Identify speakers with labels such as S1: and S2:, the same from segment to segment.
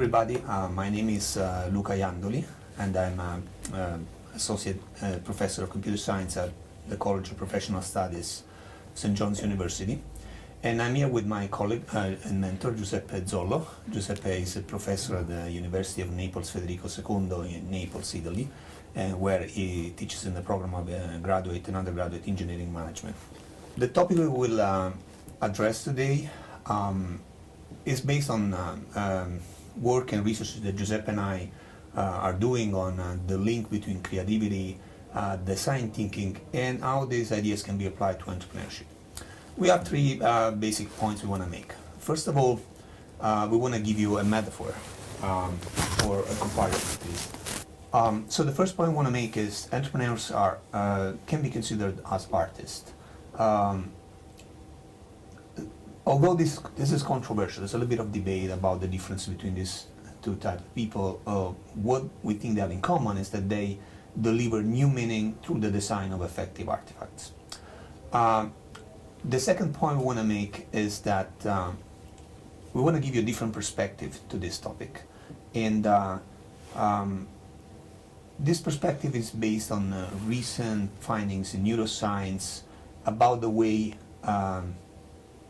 S1: everybody. My name is Luca, and I'm Associate Professor of Computer Science at the College of Professional Studies, St. John's University. And I'm here with my colleague and mentor, Giuseppe Zollo. Giuseppe is a professor at the University of Naples, Federico II in Naples, Italy, where he teaches in the program of graduate and undergraduate engineering management. The topic we will address today is based on work and research that Giuseppe and I are doing on the link between creativity, design thinking, and how these ideas can be applied to entrepreneurship. We have three basic points we want to make. First of all, we want to give you a metaphor or a comparison, please. So the first point I want to make is entrepreneurs can be considered as artists. Although this is controversial, there's a little bit of debate about the difference between these two types of people. What we think they have in common is that they deliver new meaning through the design of effective artifacts. The second point we want to make is that we want to give you a different perspective to this topic. And this perspective is based on recent findings in neuroscience about the way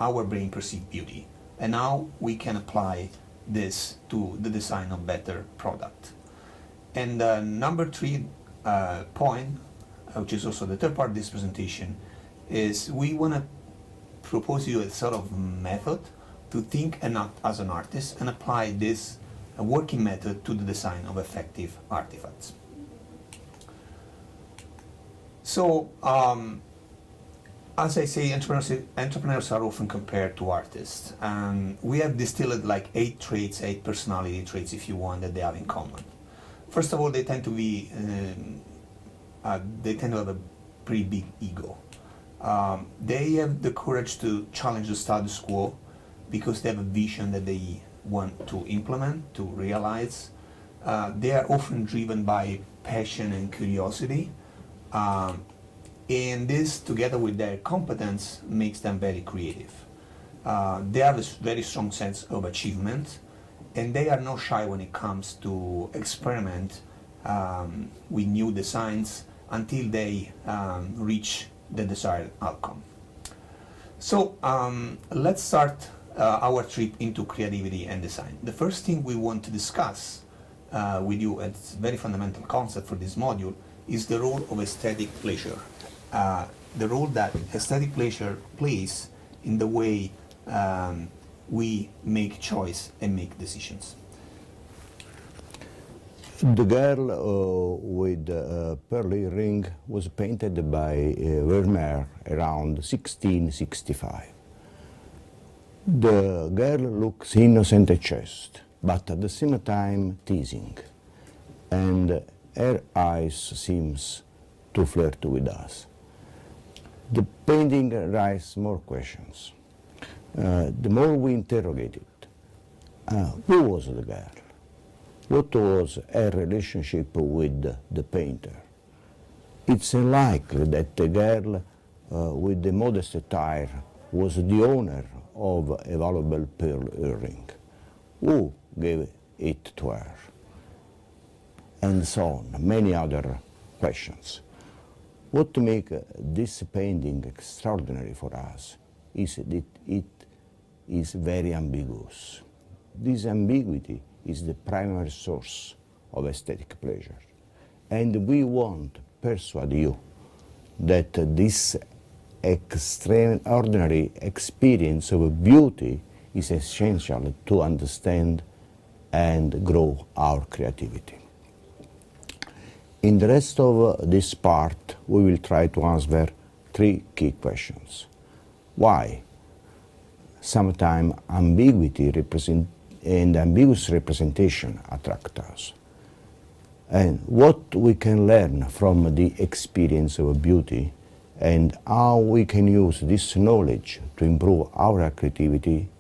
S1: our brain perceives beauty and how we can apply this to the design of better product. And number three point, which is also the third part of this presentation, is we want to propose you a sort of method to think and act as an artist and apply this working method to the design of effective artifacts. So, as I say, entrepreneurs are often compared to artists. We have distilled like 8 personality traits, if you want, that they have in common. First of all, they tend to have a pretty big ego. They have the courage to challenge the status quo because they have a vision that they want to implement, to realize. They are often driven by passion and curiosity. And this, together with their competence, makes them very creative. They have a very strong sense of achievement, and they are not shy when it comes to experiment with new designs until they reach the desired outcome. So let's start our trip into creativity and design. The first thing we want to discuss with you, and it's a very fundamental concept for this module, is the role of aesthetic pleasure. The role that aesthetic pleasure plays in the way we make choice and make decisions.
S2: The girl with a pearly ring was painted by Vermeer around 1665. The girl looks innocent and chaste, but at the same time teasing, and her eyes seems to flirt with us. The painting raises more questions. The more we interrogate it, who was the girl? What was her relationship with the painter? It's unlikely that the girl with the modest attire was the owner of a valuable pearl earring. Who gave it to her? And so on, many other questions. What makes this painting extraordinary for us is that it is very ambiguous. This ambiguity is the primary source of aesthetic pleasure. And we want to persuade you that this extraordinary experience of beauty is essential to understand and grow our creativity. In the rest of this part, we will try to answer 3 key questions. Why? Sometimes ambiguity and ambiguous representation attract us. And what we can learn from the experience of beauty and how we can use this knowledge to improve our creativity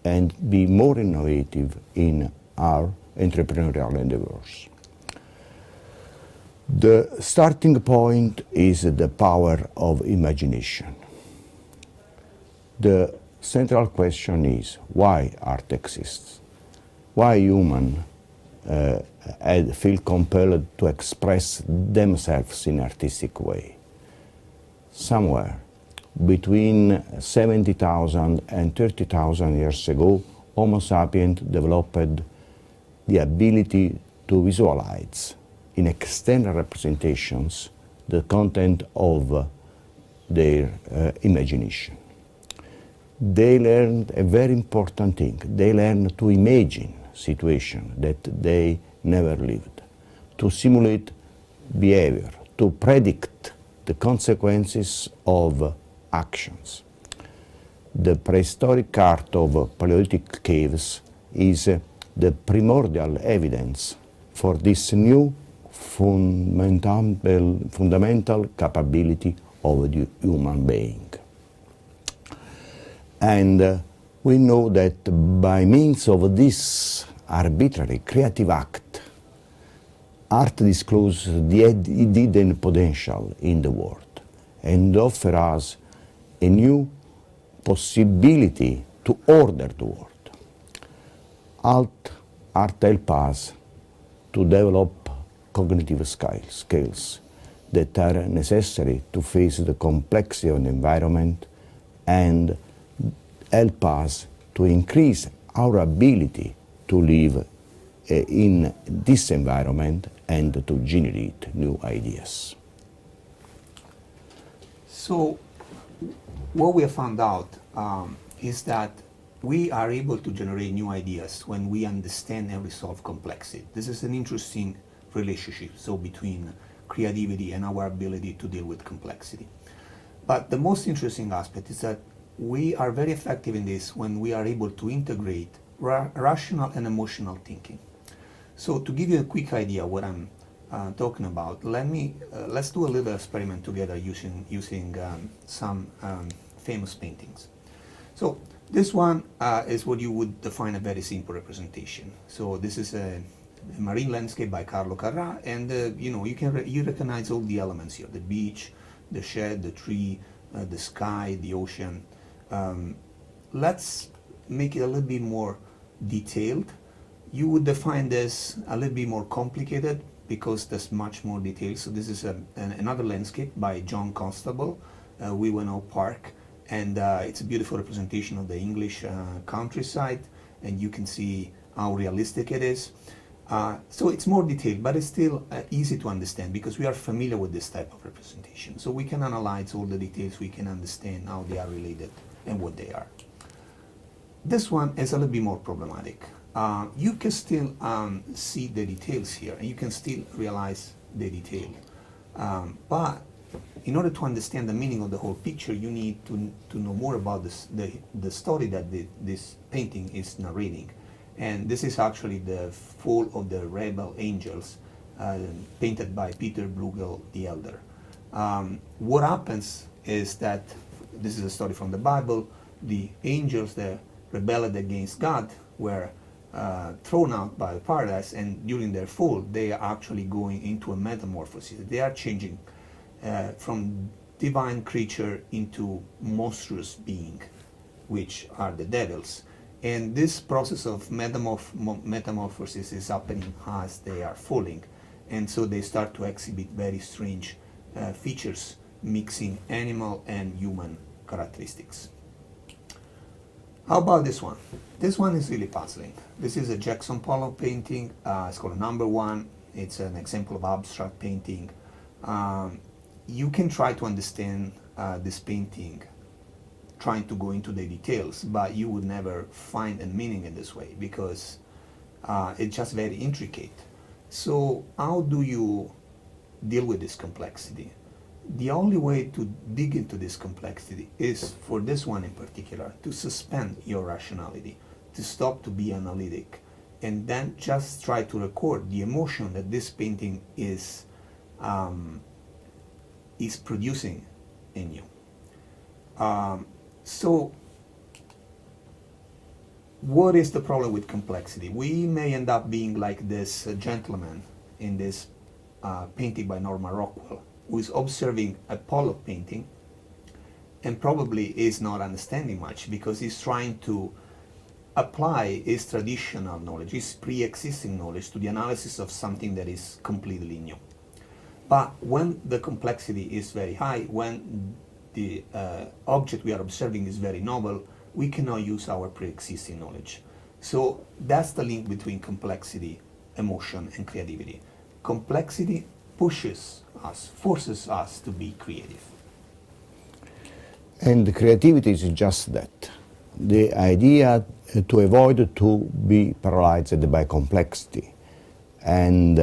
S2: and be more innovative in our entrepreneurial endeavors. The starting point is the power of imagination. The central question is why art exists. why humans feel compelled to express themselves in artistic way. Somewhere between 70,000 and 30,000 years ago, Homo sapiens developed the ability to visualize in external representations the content of their imagination. They learned a very important thing. They learned to imagine situations that they never lived, to simulate behavior, to predict the consequences of actions. The prehistoric art of Paleolithic caves is the primordial evidence for this new fundamental capability of the human being. And we know that by means of this arbitrary creative act, art discloses the hidden potential in the world and offers us a new possibility to order the world. Art helps us to develop cognitive skills that are necessary to face the complexity of the environment and help us to increase our ability to live in this environment and to generate new ideas.
S1: So what we have found out is that we are able to generate new ideas when we understand and resolve complexity. This is an interesting relationship between creativity and our ability to deal with complexity. But the most interesting aspect is that we are very effective in this when we are able to integrate rational and emotional thinking. So to give you a quick idea what I'm talking about, let's do a little experiment together using some famous paintings. So this one is what you would define a very simple representation. So this is a marine landscape by Carlo Carrà, and you recognize all the elements here: the beach, the shed, the tree, the sky, the ocean. Let's make it a little bit more detailed. You would define this a little bit more complicated because there's much more detail. So this is another landscape by John Constable, Wivenhoe Park, and it's a beautiful representation of the English countryside, and you can see how realistic it is. So it's more detailed, but it's still easy to understand because we are familiar with this type of representation. So we can analyze all the details, we can understand how they are related and what they are. This one is a little bit more problematic. You can still see the details here, and you can still realize the detail. But in order to understand the meaning of the whole picture, you need to know more about the story that this painting is narrating. And this is actually the Fall of the Rebel Angels, painted by Peter Bruegel the Elder. What happens is that, this is a story from the Bible, the angels that rebelled against God were thrown out by paradise, and during their fall they are actually going into a metamorphosis. They are changing from divine creature into monstrous being, which are the devils. And this process of metamorphosis is happening as they are falling, and so they start to exhibit very strange features, mixing animal and human characteristics. How about this one? This one is really puzzling. This is a Jackson Pollock painting. It's called Number One. It's an example of abstract painting. You can try to understand this painting trying to go into the details, but you would never find a meaning in this way because it's just very intricate. So how do you deal with this complexity? The only way to dig into this complexity is, for this one in particular, to suspend your rationality, to stop to be analytic, and then just try to record the emotion that this painting is producing in you. So what is the problem with complexity? We may end up being like this gentleman in this painting by Norman Rockwell, who is observing a Pollock painting and probably is not understanding much because he's trying to apply his traditional knowledge, his pre-existing knowledge, to the analysis of something that is completely new. But when the complexity is very high, when the object we are observing is very novel, we cannot use our pre-existing knowledge. So that's the link between complexity, emotion, and creativity. Complexity pushes us, forces us to be creative.
S2: And creativity is just that. The idea to avoid to be paralyzed by complexity, and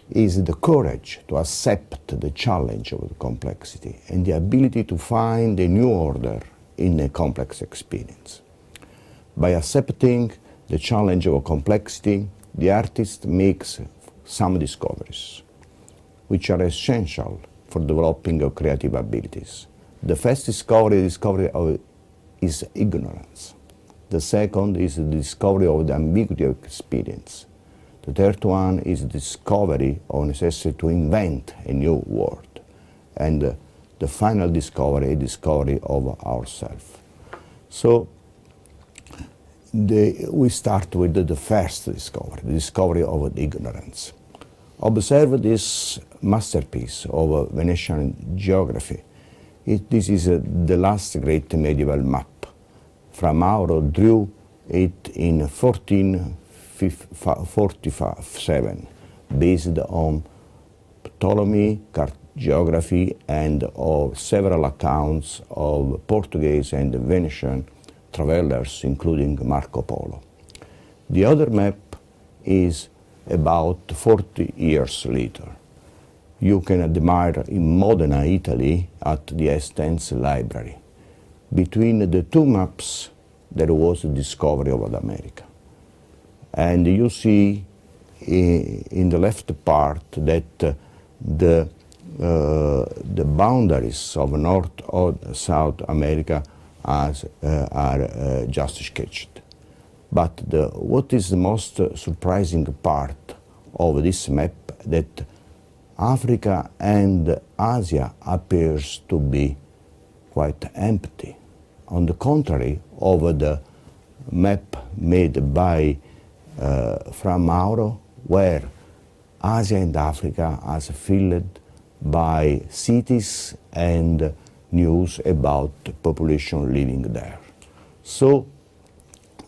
S2: is the courage to accept the challenge of the complexity and the ability to find a new order in a complex experience. By accepting the challenge of complexity, the artist makes some discoveries, which are essential for developing of creative abilities. The first discovery is ignorance. The second is the discovery of the ambiguity of experience. The third one is the discovery of necessity to invent a new word. And the final discovery, a discovery of ourselves. So we start with the first discovery, the discovery of ignorance. Observe this masterpiece of Venetian geography. This is the last great medieval map. Fra Mauro drew it in 1447, based on Ptolemy geography and of several accounts of Portuguese and Venetian travelers, including Marco Polo. The other map is about 40 years later. You can admire in Modena, Italy, at the Estense Library. Between the two maps, there was a discovery of America. And you see in the left part that the boundaries of North or South America are just sketched. But what is the most surprising part of this map, that Africa and Asia appears to be quite empty. On the contrary, over the map made by Fra Mauro, where Asia and Africa are filled by cities and news about population living there. So,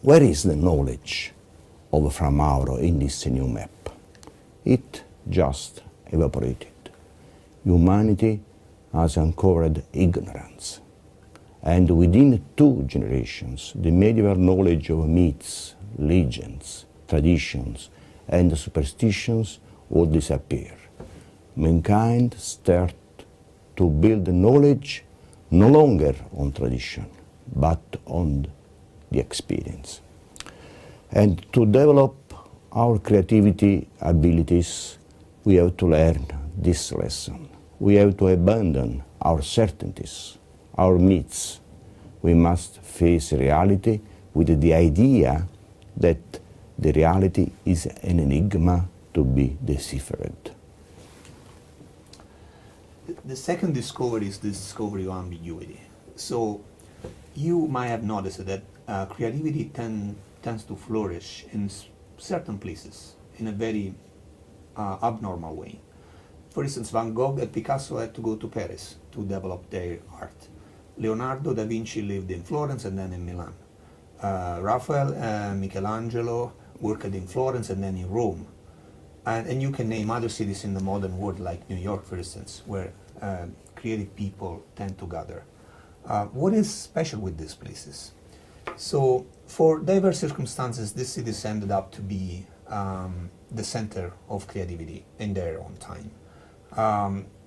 S2: where is the knowledge of Fra Mauro in this new map? It just evaporated. Humanity has uncovered ignorance. And within 2 generations, the medieval knowledge of myths, legends, traditions, and superstitions will disappear. Mankind starts to build knowledge no longer on tradition, but on the experience. And to develop our creativity abilities, we have to learn this lesson. We have to abandon our certainties, our myths. We must face reality with the idea that the reality is an enigma to be deciphered.
S1: The second discovery is the discovery of ambiguity. So you might have noticed that creativity tends to flourish in certain places in a very abnormal way. For instance, Van Gogh and Picasso had to go to Paris to develop their art. Leonardo da Vinci lived in Florence and then in Milan. Raphael and Michelangelo worked in Florence and then in Rome. And you can name other cities in the modern world, like New York, for instance, where creative people tend to gather. What is special with these places? So, for diverse circumstances, these cities ended up to be the center of creativity in their own time.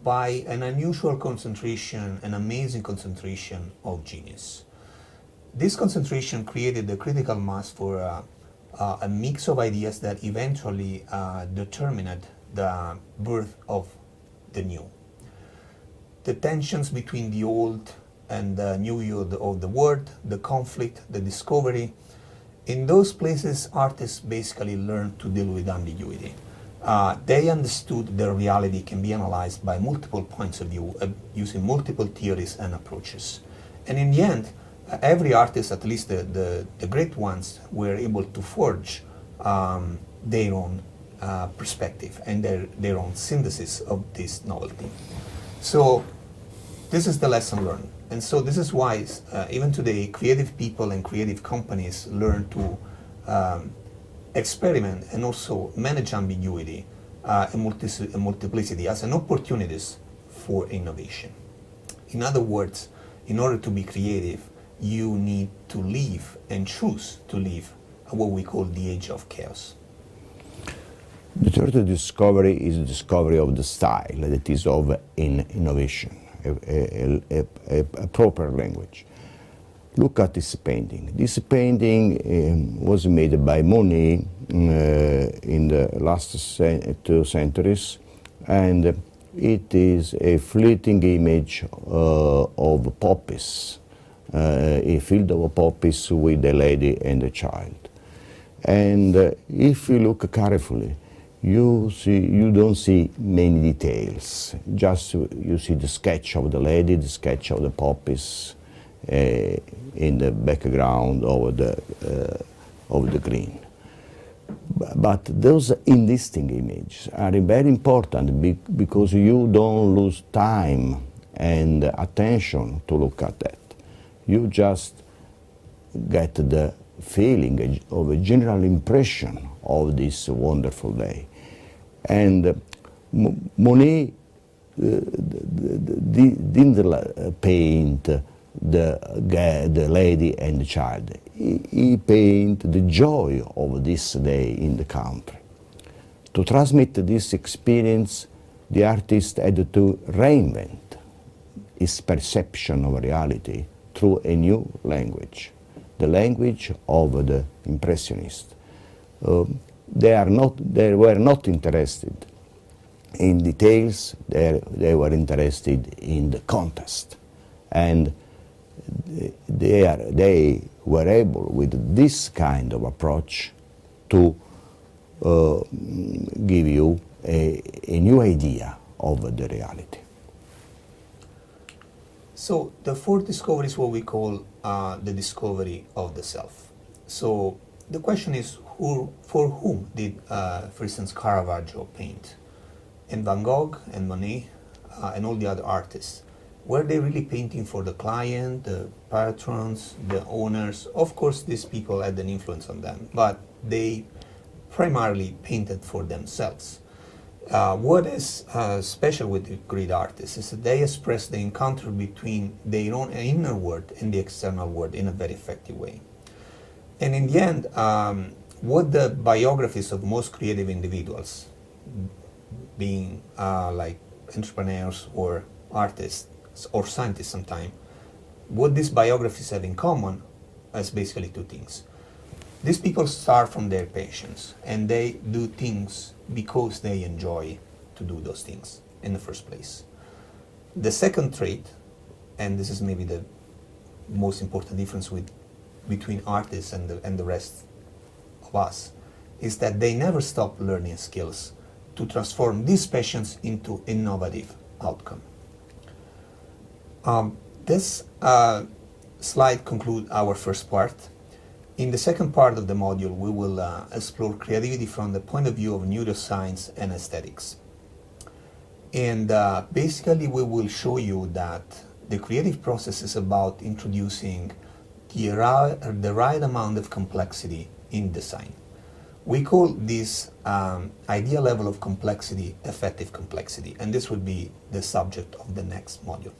S1: By an unusual concentration, an amazing concentration of genius. This concentration created the critical mass for a mix of ideas that eventually determined the birth of the new. The tensions between the old and the new of the world, the conflict, the discovery. In those places, artists basically learned to deal with ambiguity. They understood that reality can be analyzed by multiple points of view, using multiple theories and approaches. And in the end, every artist, at least the great ones, were able to forge their own perspective and their own synthesis of this novelty. So this is the lesson learned. And so this is why even today creative people and creative companies learn to experiment and also manage ambiguity and multiplicity as an opportunities for innovation. In other words, in order to be creative, you need to live and choose to live what we call the age of chaos.
S2: The third discovery is the discovery of the style, that is of innovation, a proper language. Look at this painting. This painting was made by Monet in the last 2 centuries, and it is a fleeting image of poppies, a field of poppies with a lady and a child. And if you look carefully, you don't see many details. Just you see the sketch of the lady, the sketch of the poppies in the background of the green. But those indistinct images are very important because you don't lose time and attention to look at that. You just get the feeling of a general impression of this wonderful day. And Monet didn't paint the lady and the child. He painted the joy of this day in the country. To transmit this experience, the artist had to reinvent his perception of reality through a new language, the language of the Impressionists. They were not interested in details, they were interested in the context. And they were able, with this kind of approach, to give you a new idea of the reality.
S1: So the fourth discovery is what we call the discovery of the self. So the question is, for whom did, for instance, Caravaggio paint? And Van Gogh and Monet and all the other artists? Were they really painting for the client, the patrons, the owners? Of course, these people had an influence on them, but they primarily painted for themselves. What is special with the great artists is that they express the encounter between their own inner world and the external world in a very effective way. And in the end, what the biographies of most creative individuals, being like entrepreneurs or artists or scientists sometimes, what these biographies have in common is basically 2 things. These people start from their passions, and they do things because they enjoy to do those things in the first place. The second trait, and this is maybe the most important difference between artists and the rest of us, is that they never stop learning skills to transform these passions into innovative outcome. This slide concludes our first part. In the second part of the module, we will explore creativity from the point of view of neuroscience and aesthetics. And basically, we will show you that the creative process is about introducing the right amount of complexity in design. We call this ideal level of complexity effective complexity, and this will be the subject of the next module.